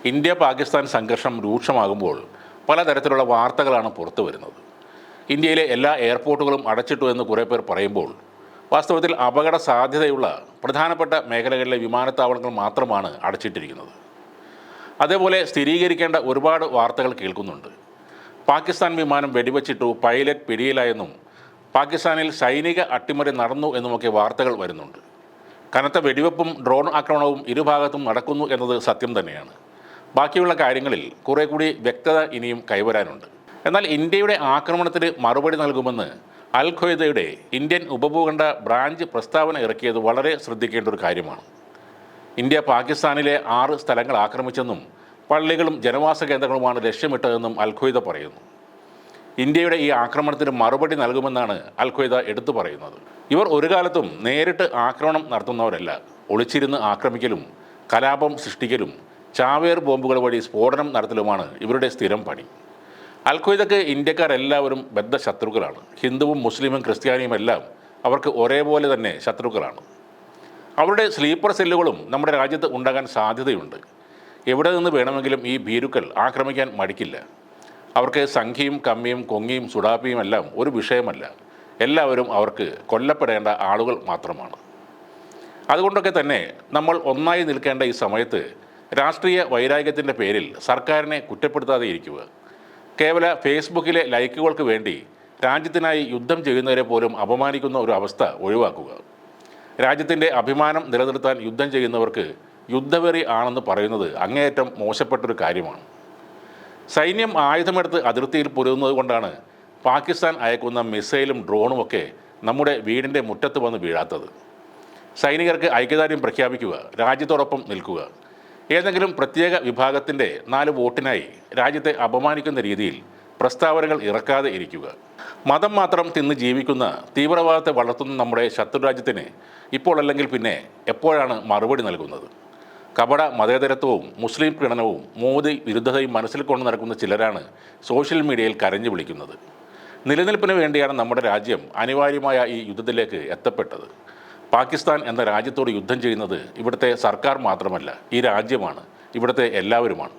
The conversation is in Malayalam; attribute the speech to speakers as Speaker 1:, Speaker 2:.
Speaker 1: ഇന്ത്യ പാകിസ്ഥാൻ സംഘർഷം രൂക്ഷമാകുമ്പോൾ പലതരത്തിലുള്ള വാർത്തകളാണ് പുറത്തു വരുന്നത്. ഇന്ത്യയിലെ എല്ലാ എയർപോർട്ടുകളും അടച്ചിട്ടു എന്ന് കുറേ പേർ പറയുമ്പോൾ വാസ്തവത്തിൽ അപകട സാധ്യതയുള്ള പ്രധാനപ്പെട്ട മേഖലകളിലെ വിമാനത്താവളങ്ങൾ മാത്രമാണ് അടച്ചിട്ടിരിക്കുന്നത്. അതേപോലെ സ്ഥിരീകരിക്കേണ്ട ഒരുപാട് വാർത്തകൾ കേൾക്കുന്നുണ്ട്. പാകിസ്ഥാൻ വിമാനം വെടിവച്ചിട്ടു, പൈലറ്റ് പിടിയിലായെന്നും പാകിസ്ഥാനിൽ സൈനിക അട്ടിമറി നടന്നു എന്നുമൊക്കെ വാർത്തകൾ വരുന്നുണ്ട്. കനത്ത വെടിവെപ്പും ഡ്രോൺ ആക്രമണവും ഇരുഭാഗത്തും നടക്കുന്നു എന്നത് സത്യം തന്നെയാണ്. ബാക്കിയുള്ള കാര്യങ്ങളിൽ കുറെ കൂടി വ്യക്തത ഇനിയും കൈവരാനുണ്ട്. എന്നാൽ ഇന്ത്യയുടെ ആക്രമണത്തിന് മറുപടി നൽകുമെന്ന് അൽ ഖ്വയ്ദയുടെ ഇന്ത്യൻ ഉപഭൂഖണ്ഡ ബ്രാഞ്ച് പ്രസ്താവന ഇറക്കിയത് വളരെ ശ്രദ്ധിക്കേണ്ട ഒരു കാര്യമാണ്. ഇന്ത്യ പാകിസ്ഥാനിലെ 6 സ്ഥലങ്ങൾ ആക്രമിച്ചെന്നും പള്ളികളും ജനവാസ കേന്ദ്രങ്ങളുമാണ് ലക്ഷ്യമിട്ടതെന്നും അൽ ഖ്വയ്ദ പറയുന്നു. ഇന്ത്യയുടെ ഈ ആക്രമണത്തിന് മറുപടി നൽകുമെന്നാണ് അൽ ഖ്വയ്ദ എടുത്തു പറയുന്നത്. ഇവർ ഒരു കാലത്തും നേരിട്ട് ആക്രമണം നടത്തുന്നവരല്ല. ഒളിച്ചിരുന്ന് ആക്രമിക്കലും കലാപം സൃഷ്ടിക്കലും ചാവേർ ബോംബുകൾ വഴി സ്ഫോടനം നടത്തലുമാണ് ഇവരുടെ സ്ഥിരം പണി. അൽ ഖ്വയ്ദക്ക് ഇന്ത്യക്കാരെല്ലാവരും ബദ്ധശത്രുക്കളാണ്. ഹിന്ദുവും മുസ്ലിമും ക്രിസ്ത്യാനിയും എല്ലാം അവർക്ക് ഒരേപോലെ തന്നെ ശത്രുക്കളാണ്. അവരുടെ സ്ലീപ്പർ സെല്ലുകളും നമ്മുടെ രാജ്യത്ത് ഉണ്ടാകാൻ സാധ്യതയുണ്ട്. എവിടെ നിന്ന് വേണമെങ്കിലും ഈ ഭീരുക്കൾ ആക്രമിക്കാൻ മടിക്കില്ല. അവർക്ക് സംഖ്യയും കമ്മിയും കൊങ്ങിയും സുഡാപ്പിയും എല്ലാം ഒരു വിഷയമല്ല. എല്ലാവരും അവർക്ക് കൊല്ലപ്പെടേണ്ട ആളുകൾ മാത്രമാണ്. അതുകൊണ്ടൊക്കെ തന്നെ നമ്മൾ ഒന്നായി നിൽക്കേണ്ട ഈ സമയത്ത് രാഷ്ട്രീയ വൈരാഗ്യത്തിൻ്റെ പേരിൽ സർക്കാരിനെ കുറ്റപ്പെടുത്താതെ ഇരിക്കുക. കേവല ഫേസ്ബുക്കിലെ ലൈക്കുകൾക്ക് വേണ്ടി രാജ്യത്തിനായി യുദ്ധം ചെയ്യുന്നവരെ പോലും അപമാനിക്കുന്ന ഒരു അവസ്ഥ ഒഴിവാക്കുക. രാജ്യത്തിൻ്റെ അഭിമാനം നിലനിർത്താൻ യുദ്ധം ചെയ്യുന്നവർക്ക് യുദ്ധവെറി ആണെന്ന് പറയുന്നത് അങ്ങേയറ്റം മോശപ്പെട്ടൊരു കാര്യമാണ്. സൈന്യം ആയുധമെടുത്ത് അതിർത്തിയിൽ പൊരുതുന്നത് കൊണ്ടാണ് പാകിസ്ഥാൻ അയക്കുന്ന മിസൈലും ഡ്രോണുമൊക്കെ നമ്മുടെ വീടിൻ്റെ മുറ്റത്ത് വന്ന് വീഴാത്തത്. സൈനികർക്ക് ഐക്യദാർഢ്യം പ്രഖ്യാപിക്കുക, രാജ്യത്തോടൊപ്പം നിൽക്കുക. ഏതെങ്കിലും പ്രത്യേക വിഭാഗത്തിൻ്റെ 4 വോട്ടിനായി രാജ്യത്തെ അപമാനിക്കുന്ന രീതിയിൽ പ്രസ്താവനകൾ ഇറക്കാതെ ഇരിക്കുക. മതം മാത്രം തിന്ന് ജീവിക്കുന്ന തീവ്രവാദത്തെ വളർത്തുന്ന നമ്മുടെ ശത്രുരാജ്യത്തിന് ഇപ്പോൾ അല്ലെങ്കിൽ പിന്നെ എപ്പോഴാണ് മറുപടി നൽകുന്നത്? കപട മതേതരത്വവും മുസ്ലിം പീഡനവും മോദി വിരുദ്ധതയും മനസ്സിൽ കൊണ്ട് നടക്കുന്ന ചിലരാണ് സോഷ്യൽ മീഡിയയിൽ കരഞ്ഞു വിളിക്കുന്നത്. നിലനിൽപ്പിന് വേണ്ടിയാണ് നമ്മുടെ രാജ്യം അനിവാര്യമായ ഈ യുദ്ധത്തിലേക്ക് എത്തപ്പെട്ടത്. പാകിസ്ഥാൻ എന്ന രാജ്യത്തോട് യുദ്ധം ചെയ്യുന്നത് ഇവിടുത്തെ സർക്കാർ മാത്രമല്ല, ഈ രാജ്യമാണ്, ഇവിടുത്തെ എല്ലാവരുമാണ്.